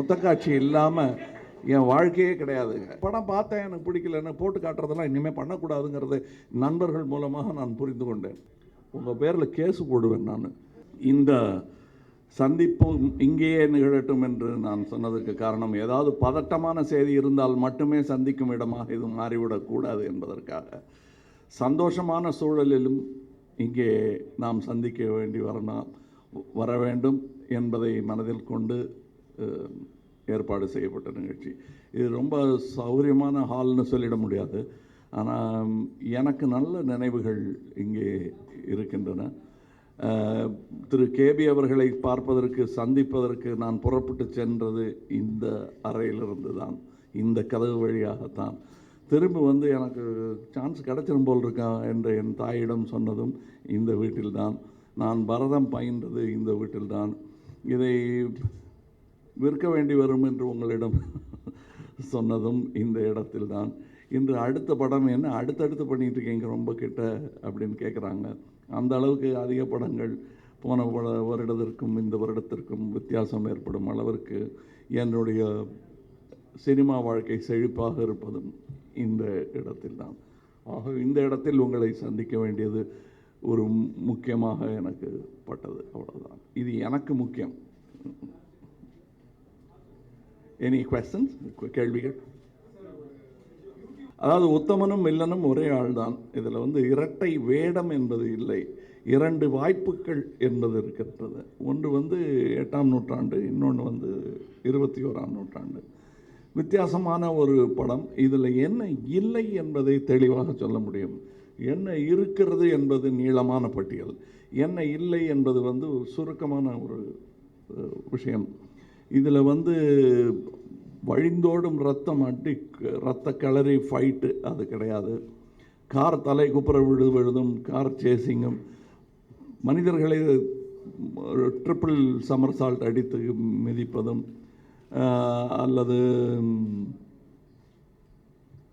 முத்தக்காட்சி இல்லாமல் என் வாழ்க்கையே கிடையாதுங்க. படம் பார்த்தேன், எனக்கு பிடிக்கலன்னு போட்டு காட்டுறதெல்லாம் இனிமேல் பண்ணக்கூடாதுங்கிறது நண்பர்கள் மூலமாக நான் புரிந்து கொண்டேன். உங்கள் பேரில் கேஸு போடுவேன் நான். இந்த சந்திப்பும் இங்கேயே நிகழட்டும் என்று நான் சொன்னதற்கு காரணம், ஏதாவது பதட்டமான செய்தி இருந்தால் மட்டுமே சந்திக்கும் இடமாக இது மாறிவிடக்கூடாது என்பதற்காக. சந்தோஷமான சூழலிலும் இங்கே நாம் சந்திக்க வேண்டி வர வேண்டும் என்பதை மனதில் கொண்டு ஏற்பாடு செய்யப்பட்ட நிகழ்ச்சி. இது ரொம்ப சௌகரியமான ஹால்னு சொல்லிட முடியாது, ஆனால் எனக்கு நல்ல நினைவுகள் இங்கே இருக்கின்றன. திரு கேபி அவர்களை பார்ப்பதற்கு சந்திப்பதற்கு நான் புறப்பட்டு சென்றது இந்த அறையிலிருந்து தான், இந்த கதவு வழியாகத்தான். திரும்ப வந்து எனக்கு சான்ஸ் கிடச்சிரும் போல் இருக்கா என்று என் தாயிடம் சொன்னதும் இந்த வீட்டில்தான். நான் பரதம் பயின்றது இந்த வீட்டில்தான். இதை விற்க வேண்டி வரும் என்று உங்களிடம் சொன்னதும் இந்த இடத்தில்தான். இன்று அடுத்த படம் என்ன அடுத்தடுத்து பண்ணிகிட்டு இருக்கீங்க ரொம்ப கிட்ட அப்படின்னு கேட்குறாங்க. அந்த அளவுக்கு அதிக படங்கள் போன வருடத்திற்கும் இந்த வருடத்திற்கும் வித்தியாசம் ஏற்படும் அளவிற்கு என்னுடைய சினிமா வாழ்க்கை செழிப்பாக இருப்பதும் இந்த இடத்தில்தான். ஆக இந்த இடத்தில் உங்களை சந்திக்க வேண்டியது ஒரு முக்கியமாக எனக்கு பட்டது, அவ்வளோதான். இது எனக்கு முக்கியம். எனி குவெஸ்டன்ஸ், கேள்விகள்? அதாவது உத்தமனும் வில்லனும் ஒரே ஆள்தான். இதில் வந்து இரட்டை வேடம் என்பது இல்லை, 2 வாய்ப்புகள் என்பது இருக்கின்றது. ஒன்று வந்து 8ஆம் நூற்றாண்டு, இன்னொன்று வந்து 21ஆம் நூற்றாண்டு. வித்தியாசமான ஒரு படம். இதில் என்ன இல்லை என்பதை தெளிவாக சொல்ல முடியும். என்ன இருக்கிறது என்பது நீளமான பட்டியல், என்ன இல்லை என்பது வந்து சுருக்கமான ஒரு விஷயம். இதில் வந்து வழிந்தோடும் ரத்தம் ரத்த கலரி ஃபைட்டு அது கிடையாது. கார் தலை குப்புற விழுதும் கார் சேசிங்கும், மனிதர்களை ட்ரிப்பிள் சமர்சால்ட் அடித்து மிதிப்பதும் அல்லது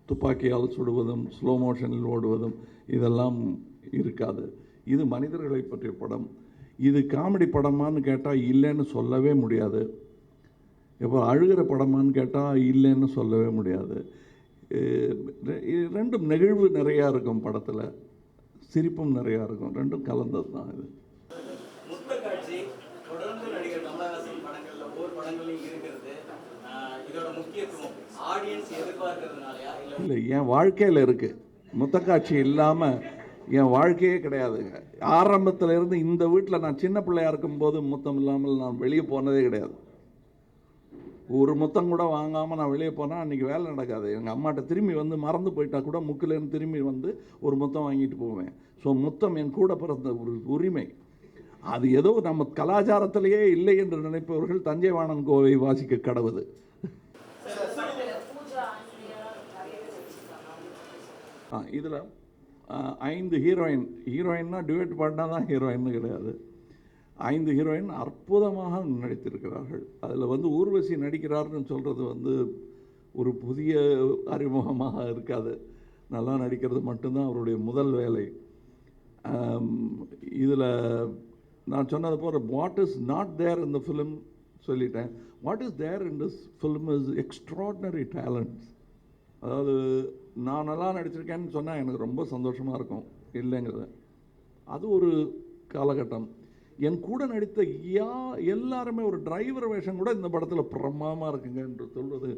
துப்பாக்கியால் சுடுவதும் ஸ்லோ மோஷனில் ஓடுவதும் இதெல்லாம் இருக்காது. இது மனிதர்களை பற்றிய படம். இது காமெடி படமான்னு கேட்டால் இல்லைன்னு சொல்லவே முடியாது. இப்போ அழுகிற படமான்னு கேட்டால் இல்லைன்னு சொல்லவே முடியாது. ரெண்டும் நெகிழ்வு நிறையா இருக்கும் படத்தில், சிரிப்பும் நிறையா இருக்கும். ரெண்டும் கலந்தது தான் இது. இல்லை, என் வாழ்க்கையில் இருக்குது. முத்தக்காட்சி இல்லாமல் என் வாழ்க்கையே கிடையாதுங்க. ஆரம்பத்தில் இருந்து இந்த வீட்டில் நான் சின்ன பிள்ளையாக இருக்கும்போது முத்தம் இல்லாமல் நான் வெளியே போனதே கிடையாது. ஒரு முத்தம் கூட வாங்காமல் நான் வெளியே போனால் அன்றைக்கி வேலை நடக்காது. எங்கள் அம்மாட்ட திரும்பி வந்து மறந்து போயிட்டா கூட முக்கிலேருந்து திரும்பி வந்து ஒரு முத்தம் வாங்கிட்டு போவேன். ஸோ முத்தம் என் கூட பிறந்த ஒரு உரிமை. அது ஏதோ நம்ம கலாச்சாரத்திலேயே இல்லை என்று நினைப்பவர்கள் தஞ்சை வாணன் கோவை வாசிக்க கடவுது. இதில் 5 ஹீரோயின்னா டியூட் பாடினா தான் ஹீரோயின்னு கிடையாது. 5 ஹீரோயின் அற்புதமாக நடித்திருக்கிறார்கள். அதில் வந்து ஊர்வசி நடிக்கிறார்னு சொல்கிறது வந்து ஒரு புதிய அறிமுகமாக இருக்காது. நல்லா நடிக்கிறது மட்டும்தான் அவருடைய முதல் வேலை. இதில் நான் சொன்னது போல் வாட் இஸ் நாட் தேர் இந்த ஃபிலிம் சொல்லிட்டேன். What is there in this film is extraordinary talents. அதாவது நான் நல்லா நடிச்சிருக்கேன்னு சொன்னால் எனக்கு ரொம்ப சந்தோஷமாக இருக்கும், இல்லைங்கிறது. அது ஒரு காலகட்டம். என் கூட நடித்த எல்லாருமே, ஒரு டிரைவர் வேஷம் கூட இந்த படத்தில் பிரமாதமாக இருக்குங்க என்று சொல்வது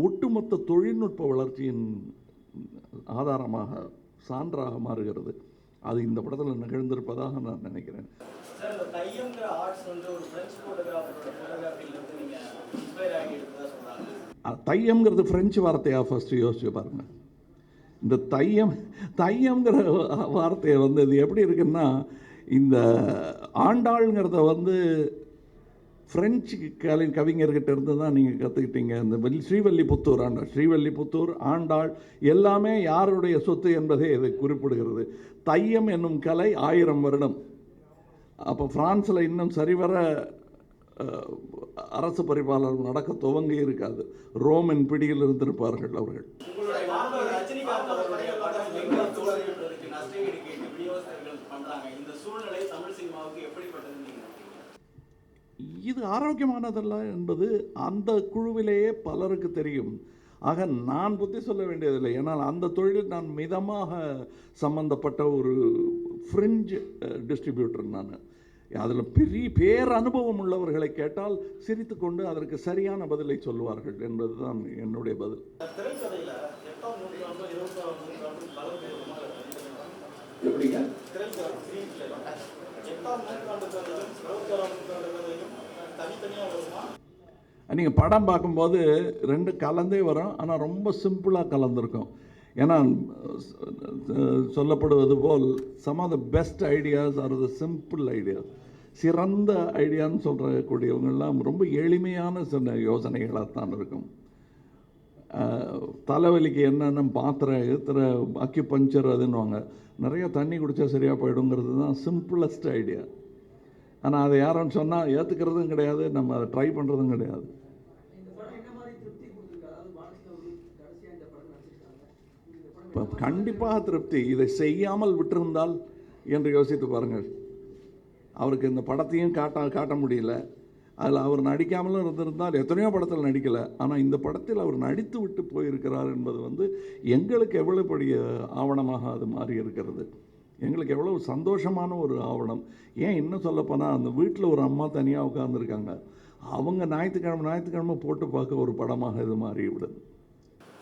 ஒட்டுமொத்த தொழில்நுட்ப வளர்ச்சியின் ஆதாரமாக சான்றாக மாறுகிறது. அது இந்த படத்தில் நிகழ்ந்திருப்பதாக நான் நினைக்கிறேன். தையம்ங்கிறது ஃப்ரெஞ்சு வார்த்தையாக ஃபஸ்ட்டு யோசிச்சு பாருங்க. இந்த தையம்ங்கிற வார்த்தையை வந்து இது எப்படி இருக்குன்னா, இந்த ஆண்டாள்ங்கிறத வந்து ஃப்ரெஞ்சு கவிஞர்கிட்ட இருந்து தான் நீங்கள் கற்றுக்கிட்டீங்க. இந்த ஸ்ரீவல்லிபுத்தூர் ஆண்டாள், ஸ்ரீவல்லிபுத்தூர் ஆண்டாள் எல்லாமே யாருடைய சொத்து என்பதை இதை குறிப்பிடுகிறது. தையம் என்னும் கலை 1000 வருடம். அப்போ ஃப்ரான்ஸில் இன்னும் சரிவர அரசு பரிபாலனம் நடக்க துவங்கி இருக்காது. ரோமன் பிடியில் இருந்திருப்பார்கள் அவர்கள். இது ஆரோக்கியமானதல்ல என்பது அந்த குழுவிலேயே பலருக்கு தெரியும். ஆக நான் புத்தி சொல்ல வேண்டியதில்லை. ஏன்னால் அந்த தொழிலில் நான் மிதமாக சம்பந்தப்பட்ட ஒரு ஃப்ரிஞ்ச் டிஸ்ட்ரிபியூட்டர் நான். அதில் பெரிய பேரனுபவம் உள்ளவர்களை கேட்டால் சிரித்துக்கொண்டு அதற்கு சரியான பதிலை சொல்லுவார்கள் என்பது தான் என்னுடைய பதில். நீங்கள் படம் பார்க்கும்போது ரெண்டு கலந்தே வரும், ஆனால் ரொம்ப சிம்பிளாக கலந்துருக்கும். ஏன்னா சொல்லப்படுவது போல் some of the best ideas are the simple ideas. சிறந்த ஐடியான்னு சொல்கிறக்கூடியவங்கெல்லாம் ரொம்ப எளிமையான சின்ன யோசனைகளாக தான் இருக்கும். தலைவலிக்கு என்னென்ன மாத்திரை இத்தனை அக்யூபஞ்சர் அதுன்னுவாங்க, நிறைய தண்ணி குடித்தா சரியாக போயிடுங்கிறது தான் சிம்பிளஸ்ட் ஐடியா. ஆனால் அதை யாரும் சொன்னால் ஏற்றுக்கிறதும் கிடையாது, நம்ம அதை ட்ரை பண்ணுறதும் கிடையாது. இப்போ கண்டிப்பாக திருப்தி. இதை செய்யாமல் விட்டிருந்தால் என்று யோசித்து பாருங்கள். அவருக்கு இந்த படத்தையும் காட்ட முடியல, அதில் அவர் நடிக்காமலும் இருந்திருந்தால் எத்தனையோ படத்தில் நடிக்கலை, ஆனால் இந்த படத்தில் அவர் நடித்து விட்டு போயிருக்கிறார் என்பது எங்களுக்கு எவ்வளோ பெரிய ஆவணமாக அது மாறி இருக்கிறது. எங்களுக்கு எவ்வளோ சந்தோஷமான ஒரு ஆவணம். ஏன் இன்னும் சொல்லப்போனால் அந்த வீட்டில் ஒரு அம்மா தனியாக உட்காந்துருக்காங்க, அவங்க ஞாயிற்றுக்கிழமை போட்டு பார்க்க ஒரு படமாக இது மாறி விடுது.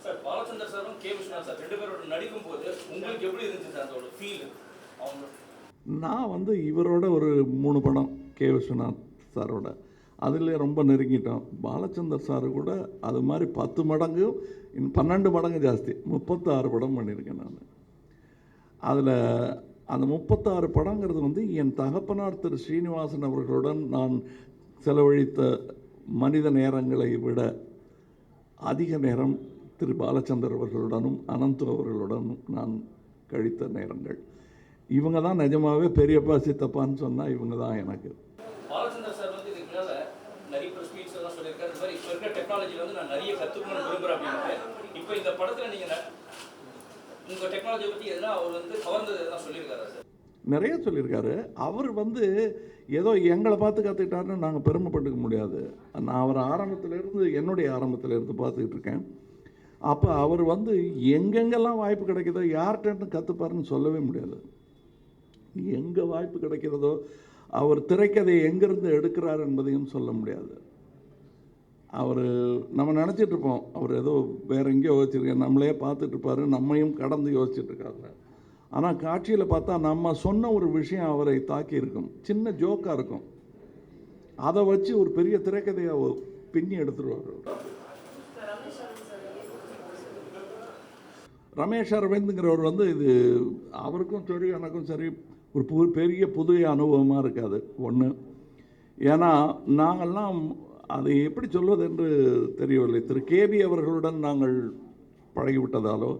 சார், பாலச்சந்தர் சாரும் கே விஸ்வநாத் சார் ரெண்டு பேரோட நடிக்கும்போது உங்களுக்கு எப்படி இருந்துச்சு அதோட ஃபீல்? நான் இவரோட ஒரு 3 படம் கே விஸ்வநாத் சாரோட அதில் ரொம்ப நெருங்கிட்டோம். பாலச்சந்தர் சார் கூட அது மாதிரி 10 மடங்கு 12 மடங்கு ஜாஸ்தி 36 படம் பண்ணியிருக்கேன் நான். அதில் அந்த 36 படங்கிறது என் தகப்பனார் திரு ஸ்ரீனிவாசன் அவர்களுடன் நான் செலவழித்த மனித நேரங்களை விட அதிக நேரம் திரு பாலச்சந்தர் அவர்களுடனும் அனந்து அவர்களுடனும் நான் கழித்த நேரங்கள். இவங்க தான் நிஜமாகவே பெரியப்பா சித்தப்பான்னு சொன்னால் இவங்க தான் எனக்கு. பாலச்சந்தர் சார் இதுக்கு மேலே நிறைய ஸ்பீச் எல்லாம் சொல்லியிருக்காரு. இந்த மாதிரி இப்போ இருக்கிற டெக்னாலஜியில் நான் நிறைய கற்றுக்கணும்னு விரும்புகிறேன் அப்படின்னு. இப்போ இந்த படத்தில் நீங்கள் உங்கள் டெக்னாலஜியை பற்றி எதனா அவர் கவர்ந்தது எதனா சொல்லியிருக்காரா சார்? நிறைய சொல்லியிருக்காரு. அவர் ஏதோ எங்களை பார்த்து கற்றுக்கிட்டாருன்னு நாங்கள் பெருமைப்பட்டுக்க முடியாது. நான் அவர் என்னுடைய ஆரம்பத்திலேருந்து பார்த்துக்கிட்டு இருக்கேன். அப்போ அவர் எங்கெங்கெல்லாம் வாய்ப்பு கிடைக்குதோ யார்கிட்ட கற்றுப்பாருன்னு சொல்லவே முடியாது. எங்கே வாய்ப்பு கிடைக்கிறதோ அவர் திரைக்கதையை எங்கேருந்து எடுக்கிறார் என்பதையும் சொல்ல முடியாது. அவர் நம்ம நினச்சிட்ருப்போம் அவர் ஏதோ வேறு எங்கேயோ யோசிச்சிருக்கேன், நம்மளே பார்த்துட்ருப்பாரு, நம்மையும் கடந்து யோசிச்சுட்ருக்காரு. ஆனால் காட்சியில் பார்த்தா நம்ம சொன்ன ஒரு விஷயம் அவரை தாக்கியிருக்கும், சின்ன ஜோக்காக இருக்கும், அதை வச்சு ஒரு பெரிய திரைக்கதையை பின்னி எடுத்துருவார். ரமேஷ் அரவிந்துங்கிறவர் இது அவருக்கும் சரி எனக்கும் சரி ஒரு பெரிய புதிய அனுபவமாக இருக்காது ஒன்று. ஏன்னா நாங்கள்லாம் அதை எப்படி சொல்வது என்று தெரியவில்லை. திரு கேபி அவர்களுடன் நாங்கள் பழகிவிட்டதாலோ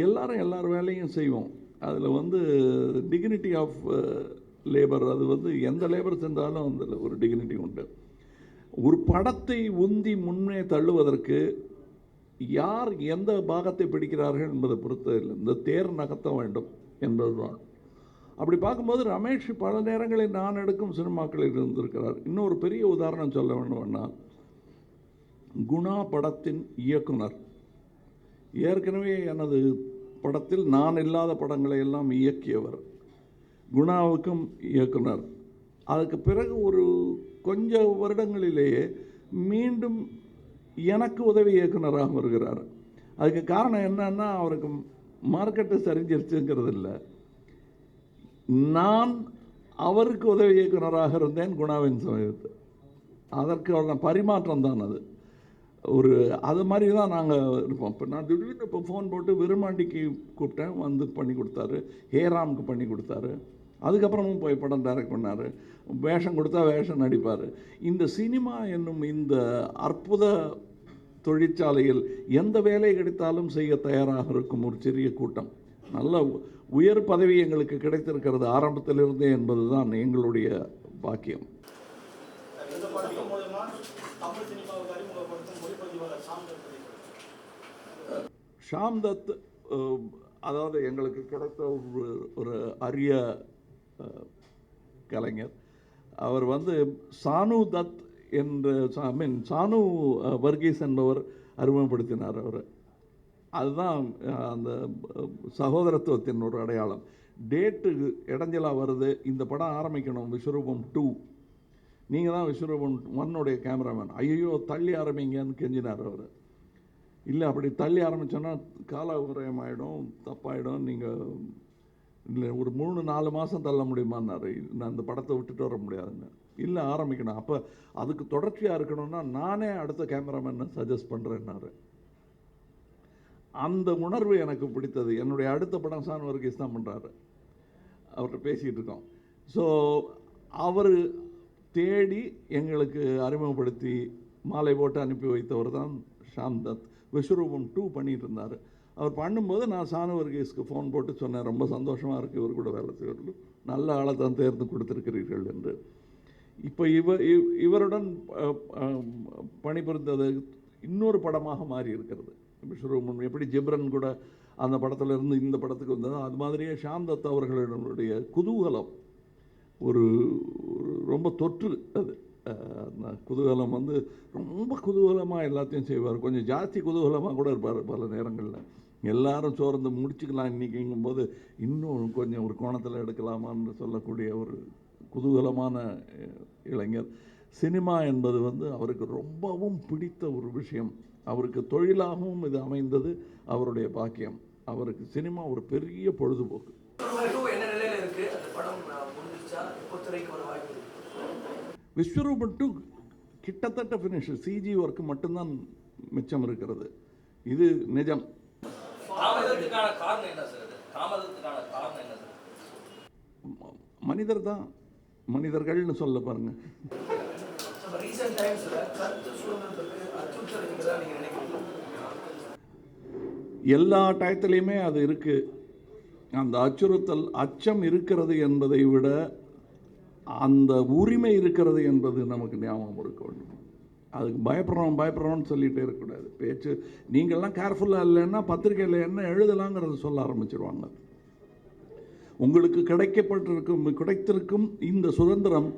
எல்லார் வேலையும் செய்வோம். அதில் டிக்னிட்டி ஆஃப் லேபர், அது எந்த லேபர் சென்றாலும் அதில் ஒரு டிக்னிட்டி உண்டு. ஒரு படத்தை உந்தி முன்னே தள்ளுவதற்கு யார் எந்த பாகத்தை பிடிக்கிறார்கள் என்பதை பொறுத்து இல்லை, இந்த தேர் நகர்த்த வேண்டும் என்பதுதான். அப்படி பார்க்கும்போது ரமேஷ் பல நேரங்களில் நான் எடுக்கும் சினிமாக்களில் இருந்திருக்கிறார். இன்னொரு பெரிய உதாரணம் சொல்ல வேண்டும்னா, குணா படத்தின் இயக்குனர் ஏற்கனவே எனது படத்தில் நான் இல்லாத படங்களை எல்லாம் இயக்கியவர். குணாவுக்கும் இயக்குனர். அதுக்கு பிறகு ஒரு கொஞ்சம் வருடங்களிலேயே மீண்டும் எனக்கு உதவி இயக்குனராக வருகிறார். அதுக்கு காரணம் என்னன்னா, அவருக்கு மார்க்கெட்டு சரிஞ்சிருச்சுங்கிறது இல்லை, நான் அவருக்கு உதவி இயக்குனராக இருந்தேன் குணாவின் சமயத்து. அதற்கான பரிமாற்றம் தான் அது. அது மாதிரி தான் நாங்கள் இருப்போம். இப்போ நான் திடீர்னு இப்போ ஃபோன் போட்டு விருமாண்டிக்கு கூப்பிட்டேன், பண்ணி கொடுத்தாரு. ஹேராமுக்கு பண்ணி கொடுத்தாரு. அதுக்கப்புறமும் போய் படம் டைரக்ட் பண்ணார். வேஷம் கொடுத்தா வேஷம் நடிப்பார். இந்த சினிமா என்னும் இந்த அற்புத தொழிற்சாலையில் எந்த வேலை கிடைத்தாலும் செய்ய தயாராக இருக்கும் ஒரு சிறிய கூட்டம். நல்ல உயர் பதவி எங்களுக்கு கிடைத்திருக்கிறது ஆரம்பத்திலிருந்தே என்பது தான் எங்களுடைய பாக்கியம். ஷாம் தத் அதாவது எங்களுக்கு கிடைத்த ஒரு அரிய கலைஞர். அவர் வந்து சானு தத் என்ற சானு வர்கீஸ் என்பவர் அறிமுகப்படுத்தினார் அவர். அதுதான் அந்த சகோதரத்துவத்தின் ஒரு அடையாளம். டேட்டு இடைஞ்சலாக வருது, இந்த படம் ஆரம்பிக்கணும் விஸ்வரூபம் 2, நீங்கள் தான் விஸ்வரூபம் 1 கேமராமேன். ஐயோ தள்ளி ஆரம்பிங்கன்னு கெஞ்சினார் அவர். இல்லை அப்படி தள்ளி ஆரம்பித்தோன்னா கால விரயம் ஆகிடும், தப்பாயிடும், நீங்கள் இல்லை ஒரு 3-4 மாதம் தள்ள முடியுமான்னாரு. நான் அந்த படத்தை விட்டுட்டு வர முடியாதுன்னு. இல்லை ஆரம்பிக்கணும், அப்போ அதுக்கு தொடர்ச்சியாக இருக்கணும்னா நானே அடுத்த கேமராமேனை சஜஸ்ட் பண்ணுறேன்னாரு. அந்த உணர்வு எனக்கு பிடித்தது. என்னுடைய அடுத்த படம் சானு வர்கீஸ் தான் பண்ணுறாரு, அவர்கிட்ட பேசிகிட்டு இருக்கோம். ஸோ அவர் தேடி எங்களுக்கு அறிமுகப்படுத்தி மாலை போட்டு அனுப்பி வைத்தவர் தான் ஷாம் தத். விஸ்வரூபம் 2 பண்ணிகிட்டு இருந்தார். அவர் பண்ணும்போது நான் சானு வர்கீஸ்க்கு ஃபோன் போட்டு சொன்னேன், ரொம்ப சந்தோஷமாக இருக்குது இவர் கூட வேலை செய்வது, நல்ல ஆளை தான் தேர்ந்து கொடுத்துருக்கிறீர்கள் என்று. இப்போ இவருடன் பணிபுரிந்தது இன்னொரு படமாக மாறி இருக்கிறது விஸ்வரூபம். எப்படி ஜிப்ரன் கூட அந்த படத்திலிருந்து இந்த படத்துக்கு வந்ததோ அது மாதிரியே ஷாம் தத் அவர்களுடைய குதூகலம் ஒரு ரொம்ப தொற்று. அது அந்த குதூகலம் வந்து ரொம்ப குதூகலமாக எல்லாத்தையும் செய்வார். கொஞ்சம் ஜாஸ்தி குதூகலமாக கூட இருப்பார் பல நேரங்களில். எல்லாரும் சோர்ந்து முடிச்சுக்கலாம் இன்றைக்கிங்கும்போது இன்னும் கொஞ்சம் ஒரு கோணத்தில் எடுக்கலாமான்னு சொல்லக்கூடிய ஒரு குதூகலமான இளைஞர். சினிமா என்பது வந்து அவருக்கு ரொம்பவும் பிடித்த ஒரு விஷயம். அவருக்கு தொழிலாகவும் இது அமைந்தது அவருடைய பாக்கியம். அவருக்கு சினிமா ஒரு பெரிய பொழுதுபோக்கு. விஸ்வரூபம் 2 கிட்டத்தட்ட ஃபினிஷ். சிஜி ஒர்க் மட்டும்தான் மிச்சம் இருக்கிறது. இது நிஜம். மனிதர் தான், மனிதர்கள்னு சொல்ல பாருங்க. எல்லா டயத்துலையுமே அது இருக்கு. அந்த அச்சுறுத்தல், அச்சம் இருக்கிறது என்பதை விட அந்த உரிமை இருக்கிறது என்பது நமக்கு ஞாபகம் இருக்க வேண்டும். அதுக்கு பயப்படுறோம்னு சொல்லிகிட்டே இருக்கக்கூடாது. பேச்சு நீங்கள்லாம் கேர்ஃபுல்லாக இல்லைன்னா பத்திரிகையில் என்ன எழுதலாங்கிறத சொல்ல ஆரம்பிச்சிருவாங்க. உங்களுக்கு கிடைத்திருக்கும் இந்த சுதந்திரம்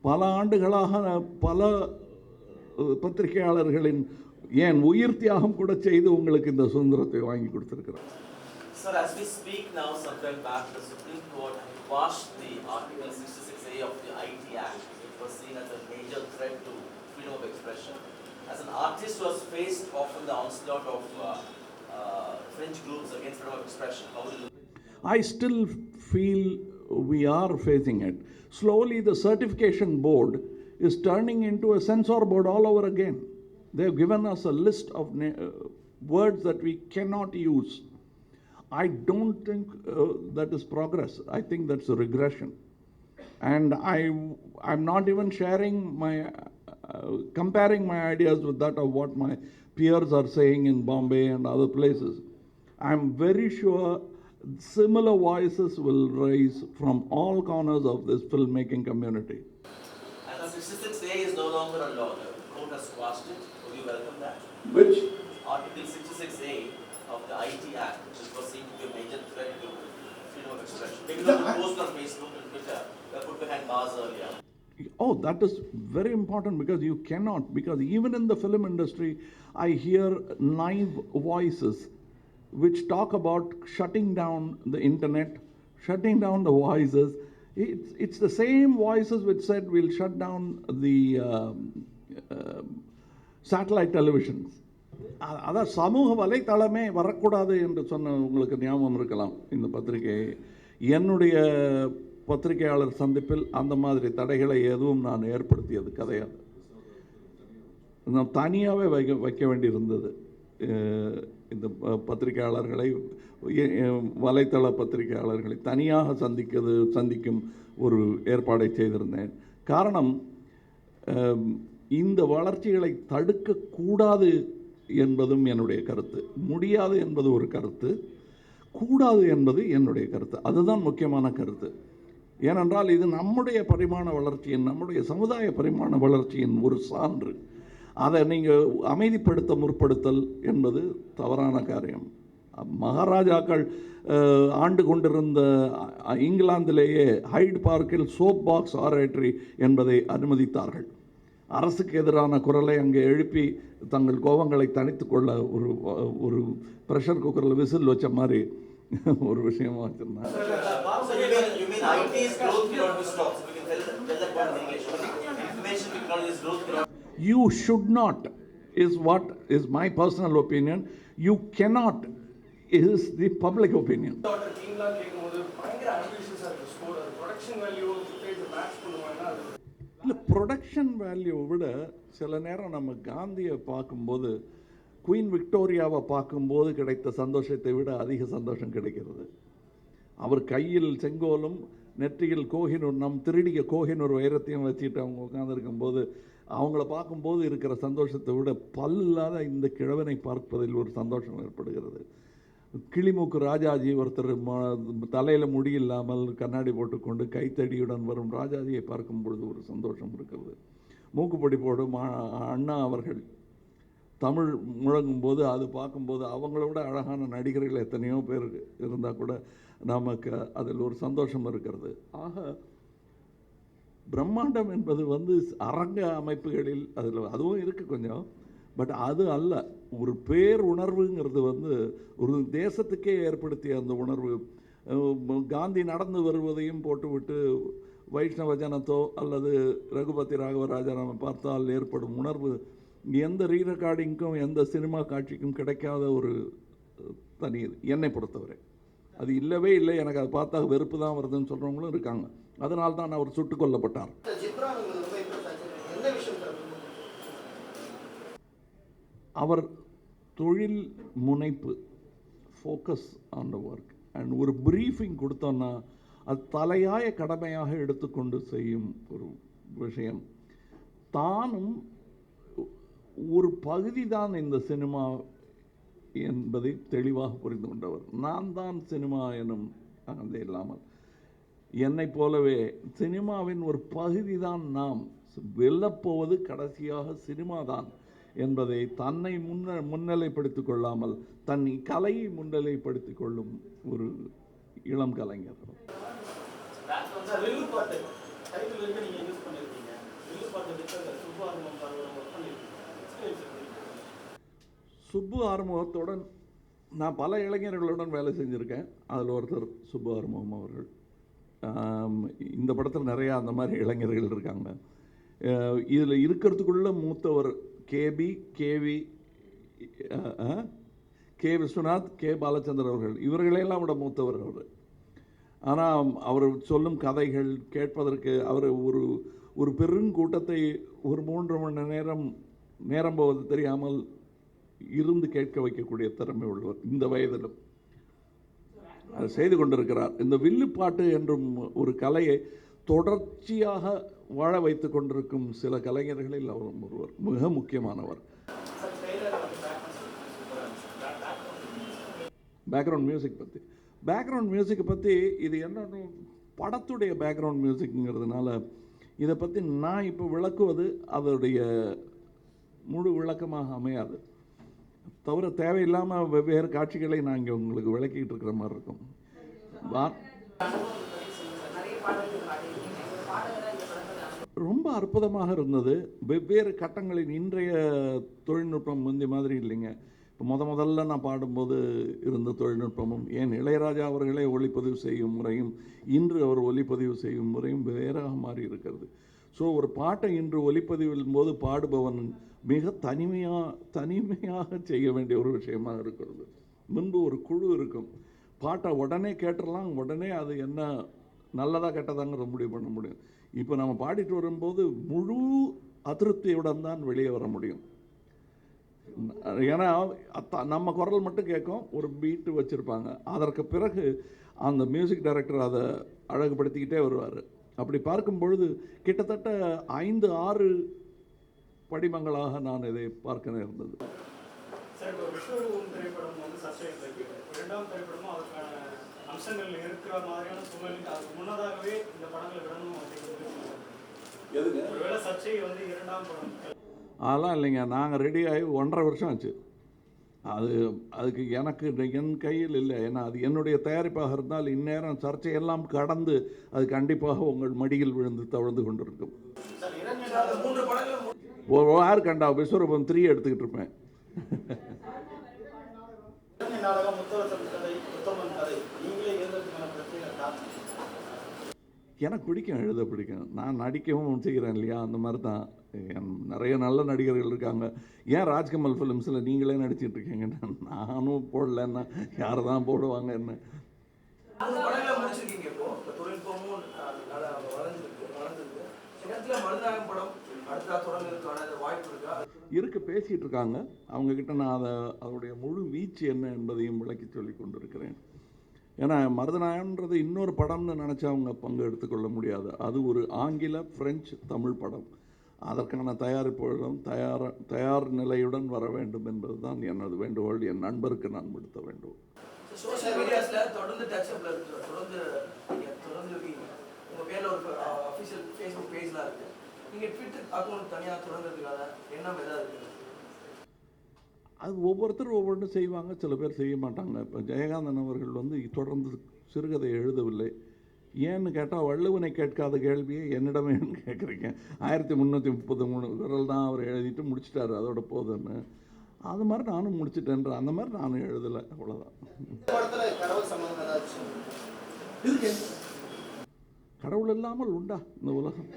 பல ஆண்டுகளாக பல பத்திரிகையாளர்களின் ஏன் உயிர் தியாகம் கூட செய்து உங்களுக்கு இந்த சுதந்திரத்தை வாங்கி கொடுத்திருக்கிறார். Sir, as we speak now, sometime back, the Supreme Court quashed the Article 66A of the IT Act, which was seen as a major threat to freedom of expression. As an artist who has faced often the onslaught of French groups against freedom of expression, how will you? I still feel we are facing it. Slowly, the certification board is turning into a censor board all over again. They have given us a list of words that we cannot use. I don't think that is progress. I think that's a regression. And I'm not even sharing comparing my ideas with that of what my peers are saying in Bombay and other places. I'm very sure similar voices will rise from all corners of this filmmaking community. And the 66A is no longer a law. The court has quashed it. Would you welcome that? Which? Article 66A of the IT Act, which was seen to be a major threat to freedom of expression. Because of the post on Facebook and Twitter were put behind bars earlier. Oh, that is very important because you cannot, because even in the film industry, I hear naive voices which talk about shutting down the internet, shutting down the voices. It's the same voices which said we'll shut down the satellite televisions. அதான் சமூக வலைத்தளமே வரக்கூடாது என்று சொன்ன உங்களுக்கு ஞாபகம் இருக்கலாம் இந்த பத்திரிகை. என்னுடைய பத்திரிகையாளர் சந்திப்பில் அந்த மாதிரி தடைகளை எதுவும் நான் ஏற்படுத்தியது கிடையாது. நான் தனியாகவே வைக்க வேண்டியிருந்தது. இந்த பத்திரிகையாளர்களை, வலைத்தள பத்திரிகையாளர்களை தனியாக சந்திக்கும் ஒரு ஏற்பாடை செய்திருந்தேன். காரணம், இந்த வளர்ச்சிகளை தடுக்கக்கூடாது என்பதும் என்னுடைய கருத்து. முடியாது என்பது ஒரு கருத்து, கூடாது என்பது என்னுடைய கருத்து. அதுதான் முக்கியமான கருத்து. ஏனென்றால் இது நம்முடைய பரிமாண வளர்ச்சியின், நம்முடைய சமுதாய பரிமாண வளர்ச்சியின் ஒரு சான்று. அதை நீங்கள் அமைதிப்படுத்த முற்படுத்தல் என்பது தவறான காரியம். மகாராஜாக்கள் ஆண்டு கொண்டிருந்த இங்கிலாந்திலேயே ஹைட் பார்க்கில் சோப் பாக்ஸ் ஆரேட்டரி என்பதை அனுமதித்தார்கள். அரசுக்கு எதிரான குரலை அங்கே எழுப்பி தங்கள் கோபங்களை தணித்து கொள்ள ஒரு ப்ரெஷர் குக்கரில் விசில் வச்ச மாதிரி ஒரு விஷயமா வச்சுருந்தாங்க. You mean IT's growth cannot be stopped? So we can tell that one in English. Information technology's growth cannot. You should not is what is my personal opinion. You cannot is the public opinion. இல்லை, production வேல்யூவை விட சில நேரம் நம்ம காந்தியை பார்க்கும்போது, queen விக்டோரியாவை பார்க்கும்போது கிடைத்த சந்தோஷத்தை விட அதிக சந்தோஷம் கிடைக்கிறது. அவர் கையில் செங்கோலும் நெற்றியில் கோஹினூர், நம் திருடிய கோஹினூர் வைரத்தையும் வச்சுட்டு அவங்க உட்காந்துருக்கும்போது அவங்கள பார்க்கும்போது இருக்கிற சந்தோஷத்தை விட பல்லாத இந்த கிழவனை பார்ப்பதில் ஒரு சந்தோஷம் ஏற்படுகிறது. கிளிமூக்கு ராஜாஜி ஒருத்தர் தலையில் முடி இல்லாமல் கண்ணாடி போட்டுக்கொண்டு கைத்தடியுடன் வரும் ராஜாஜியை பார்க்கும் பொழுது ஒரு சந்தோஷம் இருக்கிறது. மூக்குப்பொடி போடும் அண்ணா அவர்கள் தமிழ் முழங்கும்போது அது பார்க்கும்போது அவங்கள விட அழகான நடிகர்கள் எத்தனையோ பேர் இருந்தால் கூட நமக்கு அதில் ஒரு சந்தோஷம் இருக்கிறது. ஆக பிரம்மாண்டம் என்பது அரங்க அமைப்புகளில் அதில் அதுவும் இருக்குது கொஞ்சம், பட் அது அல்ல. ஒரு பேர் உணர்வுங்கிறது ஒரு தேசத்துக்கே ஏற்படுத்திய அந்த உணர்வு. காந்தி நடந்து வருவதையும் போட்டுவிட்டு வைஷ்ணவ ஜனத்தோ அல்லது ரகுபதி ராகவராஜா நம்ம பார்த்தால் ஏற்படும் உணர்வு எந்த ரீரெக்கார்டிங்க்கும் எந்த சினிமா காட்சிக்கும் கிடைக்காத ஒரு தனி என்னை பொறுத்தவரை. அது இல்லவே இல்லை, எனக்கு அதை பார்த்தா வெறுப்பு தான் வருதுன்னு சொல்கிறவங்களும் இருக்காங்க. அதனால தான் அவர் சுட்டுக் கொல்லப்பட்டார். அவர் தொழில் முனைப்பு, focus on the work and ஒரு ப்ரீஃபிங் கொடுத்தோன்னா அது தலையாய கடமையாக எடுத்துக்கொண்டு செய்யும் ஒரு விஷயம். தானும் ஒரு பகுதி தான் இந்த சினிமா என்பதை தெளிவாக புரிந்து கொண்டவர். நான் தான் சினிமா எனும் அகந்தை இல்லாமல் என்னை போலவே சினிமாவின் ஒரு பகுதி தான் நாம், வெல்லப்போவது கடைசியாக சினிமா தான் என்பதை தன்னை முன்னிலைப்படுத்திக் கொள்ளாமல் தன் கலையை முன்னிலைப்படுத்திக் கொள்ளும் ஒரு இளம் கலைஞர். சுப்பு ஆறுமுகத்துடன் நான் பல இளைஞர்களுடன் வேலை செஞ்சுருக்கேன். அதில் ஒருத்தர் சுப்பு ஆறுமுகம் அவர்கள். இந்த படத்தில் நிறையா அந்த மாதிரி இளைஞர்கள் இருக்காங்க. இதில் இருக்கிறதுக்குள்ள மூத்தவர் கே விஸ்வநாத், கே பாலச்சந்தர் அவர்கள். இவர்களையெல்லாம் விட மூத்தவர் அவர். ஆனால் அவர் சொல்லும் கதைகள் கேட்பதற்கு அவர் ஒரு பெருங்கூட்டத்தை ஒரு 3 மணி நேரம் போவது தெரியாமல் இருந்து கேட்க வைக்கக்கூடிய திறமை உள்ளவர். இந்த வயதிலும் அதை செய்து கொண்டிருக்கிறார். இந்த வில்லுப்பாட்டு என்றும் ஒரு கலையை தொடர்ச்சியாக வாழ வைத்து கொண்டிருக்கும் சில கலைஞர்களில் அவர் ஒருவர், மிக முக்கியமானவர். பேக்ரவுண்ட் மியூசிக்கை பற்றி இது என்னன்னு படத்துடைய பேக்ரவுண்ட் மியூசிக்ங்கிறதுனால இதை பற்றி நான் இப்போ விளக்குவது அதோடைய முழு விளக்கமாக அமையாது. தவிர தேவையில்லாமல் வெவ்வேறு காட்சிகளை நான் இங்கே உங்களுக்கு விளக்கிட்டு இருக்கிற மாதிரி இருக்கும். ரொம்ப அற்புதமாக இருந்தது. வெவ்வேறு கட்டங்களின் இன்றைய தொழில்நுட்பம் முந்தைய மாதிரி இல்லைங்க. இப்போ முதல்ல நான் பாடும்போது இருந்த தொழில்நுட்பமும், ஏன் இளையராஜா அவர்களே ஒளிப்பதிவு செய்யும் முறையும் இன்று அவர் ஒளிப்பதிவு செய்யும் முறையும் வேறாக மாறி இருக்கிறது. ஸோ ஒரு பாட்டை இன்று ஒளிப்பதிவின் போது பாடுபவன் மிக தனிமையாக செய்ய வேண்டிய ஒரு விஷயமாக இருக்கிறது. முன்பு ஒரு குழு இருக்கும், பாட்டை உடனே கேட்டுடலாம், உடனே அது என்ன நல்லதாக கெட்டதாங்கிற முடிவு பண்ண முடியும். இப்போ நம்ம பாடிட்டு வரும்போது முழு அதிருப்தியுடன் தான் வெளியே வர முடியும். ஏன்னா நம்ம குரல் மட்டும் கேட்கும், ஒரு பீட்டு வச்சுருப்பாங்க. அதற்கு பிறகு அந்த மியூசிக் டைரக்டர் அதை அழகுபடுத்திக்கிட்டே வருவார். அப்படி பார்க்கும் பொழுது கிட்டத்தட்ட 5-6 படிமங்களாக நான் இதை பார்க்க நேர்ந்தது. அதெல்லாம் இல்லைங்க, நாங்கள் ரெடி ஆகி 1.5 வருஷம் ஆச்சு. அதுக்கு எனக்கு என் கையில் இல்லை. ஏன்னா அது என்னுடைய தயாரிப்பாக இருந்தால் இந்நேரம் சர்ச்சையெல்லாம் கடந்து அது கண்டிப்பாக உங்கள் மடியில் விழுந்து தவழ்ந்து கொண்டிருக்கும். யார் கண்டா விஸ்வரூபம் 3 எடுத்துக்கிட்டு இருப்பேன். எனக்கு பிடிக்கும், எழுத பிடிக்கும். நான் நடிக்கவும் செய்கிறேன் இல்லையா, அந்த மாதிரி தான். நிறைய நல்ல நடிகர்கள் இருக்காங்க. ஏன் ராஜ்கமல் ஃபிலிம்ஸில் நீங்களே நடிச்சிட்டு இருக்கீங்க? நானும் போடலன்னா யார் தான் போடுவாங்க என்ன? இருக்கு, பேசிகிட்டு இருக்காங்க. அவங்கக்கிட்ட நான் அதோடைய முழு வீச்சு என்ன என்பதையும் விளக்கி சொல்லி கொண்டிருக்கிறேன். ஏன்னா மருதநாயகன்றது இன்னொரு படம்னு நினச்சா அவங்க பங்கு எடுத்துக்கொள்ள முடியாது. அது ஒரு ஆங்கில, பிரெஞ்சு, தமிழ் படம். அதற்கான தயாரிப்புகளும் தயார் நிலையுடன் வர வேண்டும் என்பது தான் எனது வேண்டுகோள். என் நண்பருக்கு நான் விடுத்த வேண்டுகோள். சோஷியல் மீடியாஸ்ல தொடர்ந்து டச்அப்ல இருக்கு. தொடர்ந்து உங்க பேர்ல ஒரு அஃபிஷியல் ஃபேஸ்புக் பேஜ்லாம் இருக்கு. நீங்க ட்விட்டர் அக்கவுண்ட் தனியாக தொடங்குறதுக்கான எண்ணம் ஏதாவது இருக்கு? அது ஒவ்வொருத்தரும் ஒவ்வொன்றும் செய்வாங்க, சில பேர் செய்ய மாட்டாங்க. இப்போ ஜெயகாந்தன் அவர்கள் தொடர்ந்து சிறுகதை எழுதவில்லை. ஏன்னு கேட்டால், வள்ளுவனை கேட்காத கேள்வியை என்னிடமே கேட்குறீங்க. 1333 குரல் தான் அவர் எழுதிட்டு முடிச்சிட்டாரு, அதோட போதுன்னு. அது மாதிரி நானும் முடிச்சிட்டேன்ற அந்த மாதிரி நானும் எழுதலை, அவ்வளோதான். கடவுள் இல்லாமல் உண்டா இந்த உலகம்?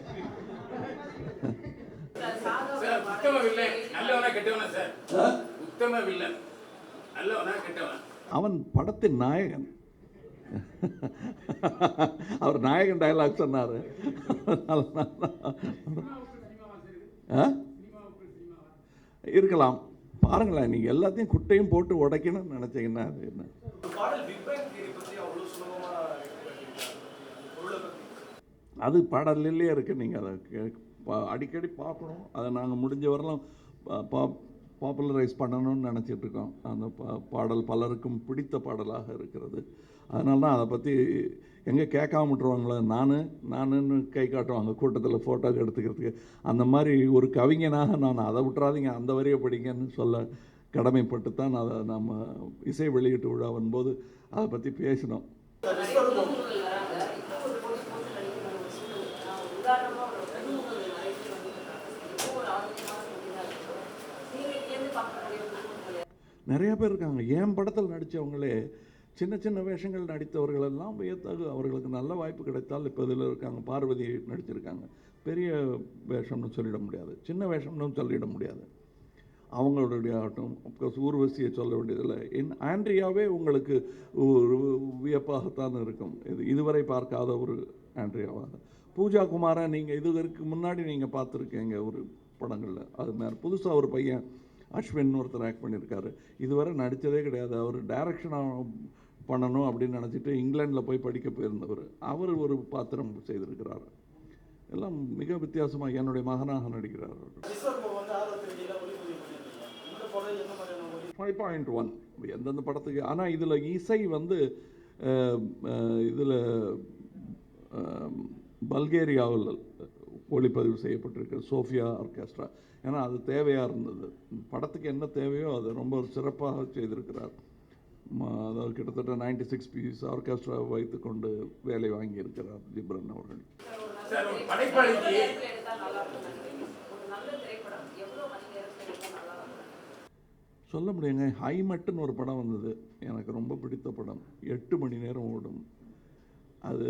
அவன் படத்தின் நாயகன். அவர் நாயகன் டயலாக் சொன்னார். இருக்கலாம், பாருங்களேன். நீங்கள் எல்லாத்தையும் குட்டையும் போட்டு உடைக்கணும்னு நினச்சிங்கன்னா அது என்ன? அது பாடல்லே இருக்குது. நீங்கள் அதை அடிக்கடி பார்க்கணும். அதை நாங்கள் முடிஞ்ச வரலாம் பாப்புலரைஸ் பண்ணணும்னு நினச்சிட்ருக்கோம். அந்த பாடல் பலருக்கும் பிடித்த பாடலாக இருக்கிறது. அதனால தான் அதை பற்றி எங்கே கேட்காம விட்டுருவாங்களே, நானுன்னு கை காட்டுவாங்க கூட்டத்தில் ஃபோட்டோ எடுத்துக்கிறதுக்கு. அந்த மாதிரி ஒரு கவிஞனாக நான் அதை விட்டுறாதீங்க, அந்த வரியை படிங்கன்னு சொல்ல கடமைப்பட்டு தான் அதை நம்ம இசை வெளியீட்டு விழாவின் போது அதை பற்றி பேசினோம். நிறைய பேர் இருக்காங்க. என் படத்தில் நடித்தவங்களே சின்ன சின்ன வேஷங்கள் நடித்தவர்களெல்லாம் வியத்தகு. அவர்களுக்கு நல்ல வாய்ப்பு கிடைத்தால் இப்போ இதில் இருக்காங்க. பார்வதி நடிச்சிருக்காங்க. பெரிய வேஷம்னு சொல்லிட முடியாது, சின்ன வேஷம்னு சொல்லிட முடியாது. அவங்களுடைய ஆட்டம் அப்கோர்ஸ் ஊர்வசியை சொல்ல வேண்டியதில்லை. ஆண்ட்ரியாவே உங்களுக்கு ஒரு வியப்பாகத்தான் இருக்கும். இதுவரை பார்க்காத ஒரு ஆண்ட்ரியாவாக. பூஜா குமாரை நீங்கள் இதுவரைக்கு முன்னாடி நீங்கள் பார்த்துருக்கீங்க ஒரு படங்களில். அது மாதிரி புதுசாக ஒரு பையன் அஸ்வின் ஒருத்தர் ஆக்ட் பண்ணியிருக்காரு. இதுவரை நடித்ததே கிடையாது. அவர் டைரக்ஷனாக பண்ணணும் அப்படின்னு நினச்சிட்டு இங்கிலாண்டில் போய் படிக்க போயிருந்தவர். அவர் ஒரு பாத்திரம் செய்திருக்கிறார். எல்லாம் மிக வித்தியாசமாக என்னுடைய மகனாக நடிக்கிறார். 5.1 எந்தெந்த படத்துக்கு. ஆனால் இதில் இசை இதில் பல்கேரியாவில் ஒளிப்பதிவு செய்யப்பட்டிருக்கு, சோஃபியா ஆர்கெஸ்ட்ரா. ஏன்னா அது தேவையாக இருந்தது. படத்துக்கு என்ன தேவையோ அதை ரொம்ப சிறப்பாக செய்திருக்கிறார். அதாவது கிட்டத்தட்ட 96 பீஸ் ஆர்கெஸ்ட்ரா வைத்து கொண்டு வேலை வாங்கியிருக்கிறார் ஜிப்ரன் அவர்கள். சொல்ல முடியுங்க. ஹைமட்டுன்னு ஒரு படம் வந்தது, எனக்கு ரொம்ப பிடித்த படம். 8 மணி நேரம் ஓடும். அது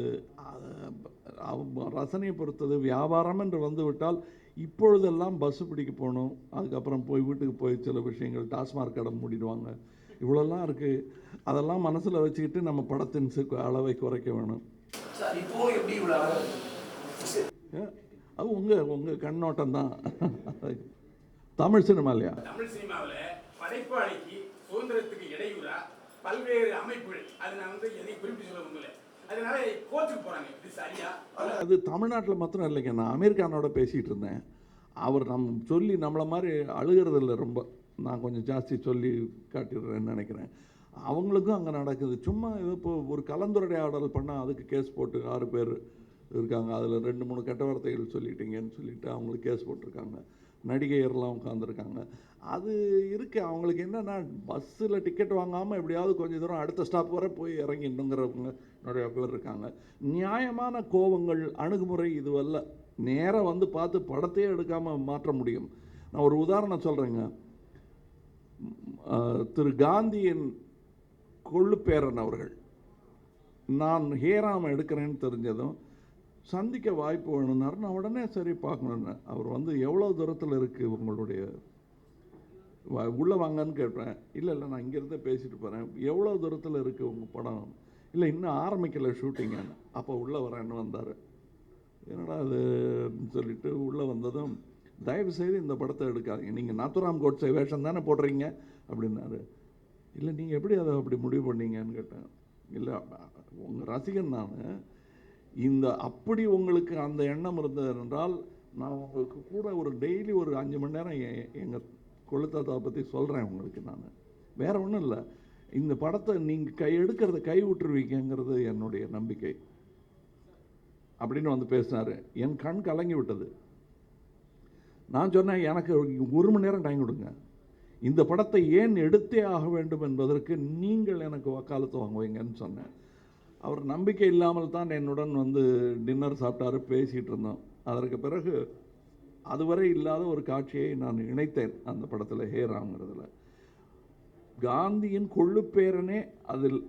ரசனையை பொறுத்தது. வியாபாரம் என்று வந்துவிட்டால் இப்பொழுதெல்லாம் பஸ்ஸு பிடிக்க போகணும், அதுக்கப்புறம் போய் வீட்டுக்கு போய் சில விஷயங்கள், டாஸ்மாக் கடை மூடிடுவாங்க, இவ்வளோலாம் இருக்குது. அதெல்லாம் மனசில் வச்சுக்கிட்டு நம்ம படத்தின் அளவை குறைக்க வேணும். அது உங்கள் கண்ணோட்டம் தான். தமிழ் சினிமா இல்லையா? தமிழ் சினிமாவில் படைப்பாளிக்கு சுதந்திரத்துக்கு இடையூறா பல்வேறு அமைப்புகள், அது நான் எதையும் குறிப்பிட்டு சொல்ல முடியல, அதனால கோச்சுக்கு போகிறாங்க. இது சரியா? அது தமிழ்நாட்டில் மாத்திரம் இல்லைங்க. நான் அமெரிக்கானோட பேசிகிட்டு இருந்தேன். அவர் சொல்லி நம்மளை மாதிரி அழுகிறதில்ல ரொம்ப. நான் கொஞ்சம் ஜாஸ்தி சொல்லி காட்டிடுறேன்னு நினைக்கிறேன். அவங்களுக்கும் அங்கே நடக்குது. சும்மா இப்போ ஒரு கலந்துரையாடல் பண்ணால் அதுக்கு கேஸ் போட்டு 6 பேர் இருக்காங்க. அதில் 2-3 கெட்ட வார்த்தைகள் சொல்லிட்டீங்கன்னு சொல்லிட்டு அவங்களுக்கு கேஸ் போட்டிருக்காங்க. நடிகையர்லாம் உட்காந்துருக்காங்க. அது இருக்குது. அவங்களுக்கு என்னென்னா பஸ்ஸில் டிக்கெட் வாங்காமல் எப்படியாவது கொஞ்சம் தூரம் அடுத்த ஸ்டாப் வரை போய் இறங்கிடணுங்கிறவங்க நிறைய பேர் இருக்காங்க. நியாயமான கோபங்கள் அணுகுமுறை இதுவல்ல. நேராக வந்து பார்த்து படத்தையே எடுக்காமல் மாற்ற முடியும். நான் ஒரு உதாரணம் சொல்கிறேங்க. திரு காந்தியின் கொள்ளுப்பேரன் அவர்கள் நான் ஹேராம் எடுக்கிறேன்னு தெரிஞ்சதும் சந்திக்க வாய்ப்பு வேணும்னாரு. நான் உடனே சரி பார்க்கணுன்னு. அவர் வந்து எவ்வளோ தூரத்தில் இருக்குது உங்களுடைய உள்ளே வாங்கன்னு கேட்பேன். இல்லை நான் இங்கேருந்தே பேசிட்டு போகிறேன். எவ்வளோ தூரத்தில் இருக்குது உங்கள் படம்? இல்லை இன்னும் ஆரம்பிக்கலை ஷூட்டிங்கன்னு. அப்போ உள்ளே வரேன்னு வந்தார். என்னடா அதுன்னு சொல்லிட்டு உள்ளே வந்ததும் தயவுசெய்து இந்த படத்தை எடுக்காதீங்க, நீங்கள் நாத்துராம் கோட்ஸே வேஷம் தானே போடுறீங்க அப்படின்னாரு. இல்லை நீங்கள் எப்படி அதை அப்படி முடிவு பண்ணீங்கன்னு கேட்டேன். இல்லை உங்கள் ரசிகன் நான். இந்த அப்படி உங்களுக்கு அந்த எண்ணம் இருந்தது என்றால் நான் உங்களுக்கு கூட ஒரு டெய்லி ஒரு 5 மணி நேரம் எங்கள் கொள்ளுத்தாத்தாவை பற்றி சொல்கிறேன் உங்களுக்கு. நான் வேறு ஒன்றும் இல்லை, இந்த படத்தை நீங்கள் எடுக்கிறத கை விட்டுருவீங்கிறது என்னுடைய நம்பிக்கை அப்படின்னு வந்து பேசினார். என் கண் கலங்கி விட்டது. நான் சொன்னேன், எனக்கு 1 மணி நேரம் டைம் கொடுங்க, இந்த படத்தை ஏன் எடுத்தே ஆக வேண்டும் என்பதற்கு நீங்கள் எனக்கு வக்காலத்து வாங்குவீங்கன்னு சொன்னேன். அவர் நம்பிக்கை இல்லாமல் தான் என்னுடன் வந்து டின்னர் சாப்பிட்டாரு, பேசிகிட்டு இருந்தோம். அதற்கு பிறகு அதுவரை இல்லாத ஒரு காட்சியை நான் இணைத்தேன் அந்த படத்தில், ஹேராங்கிறதுல. காந்தியின் கொள்ளுப்பேரனே அதில்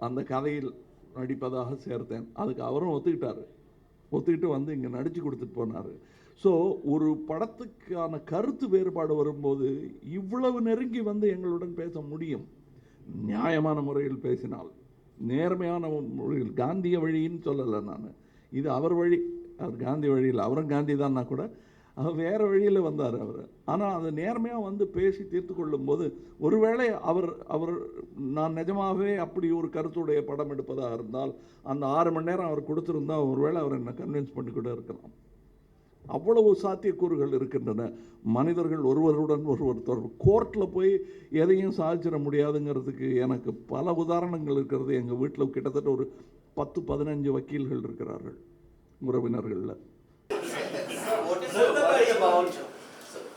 அந்த கதையில் நடிப்பதாக சேர்த்தேன். அதுக்கு அவரும் ஒத்துக்கிட்டு வந்து இங்கே நடித்து கொடுத்துட்டு போனார். ஸோ ஒரு படத்துக்கான கருத்து வேறுபாடு வரும்போது இவ்வளவு நெருங்கி வந்து எங்களுடன் பேச முடியும். நியாயமான முறையில் பேசினால், நேர்மையான முறையில். காந்திய வழின்னு சொல்லலை நான், இது அவர் வழி. அவர் காந்தி வழியில், அவரும் காந்தி தான்னா கூட அவர் வேறு வழியில் வந்தார் அவர். ஆனால் அது நேர்மையாக வந்து பேசி தீர்த்து கொள்ளும்போது, ஒருவேளை அவர் நான் நிஜமாகவே அப்படி ஒரு கருத்துடைய படம் எடுப்பதாக இருந்தால் அந்த 6 மணி நேரம் அவர் கொடுத்துருந்தா ஒருவேளை அவர் என்னை கன்வின்ஸ் பண்ணி கூட இருக்கலாம். அவ்வளவு சாத்தியக்கூறுகள் இருக்கின்றன. மனிதர்கள் ஒருவருடன் ஒருவர் தொடர்பு. கோர்ட்டில் போய் எதையும் சாதிச்சிட முடியாதுங்கிறதுக்கு எனக்கு பல உதாரணங்கள் இருக்கிறது. எங்கள் வீட்டில் கிட்டத்தட்ட ஒரு 10-15 வக்கீல்கள் இருக்கிறார்கள் உறவினர்களில்.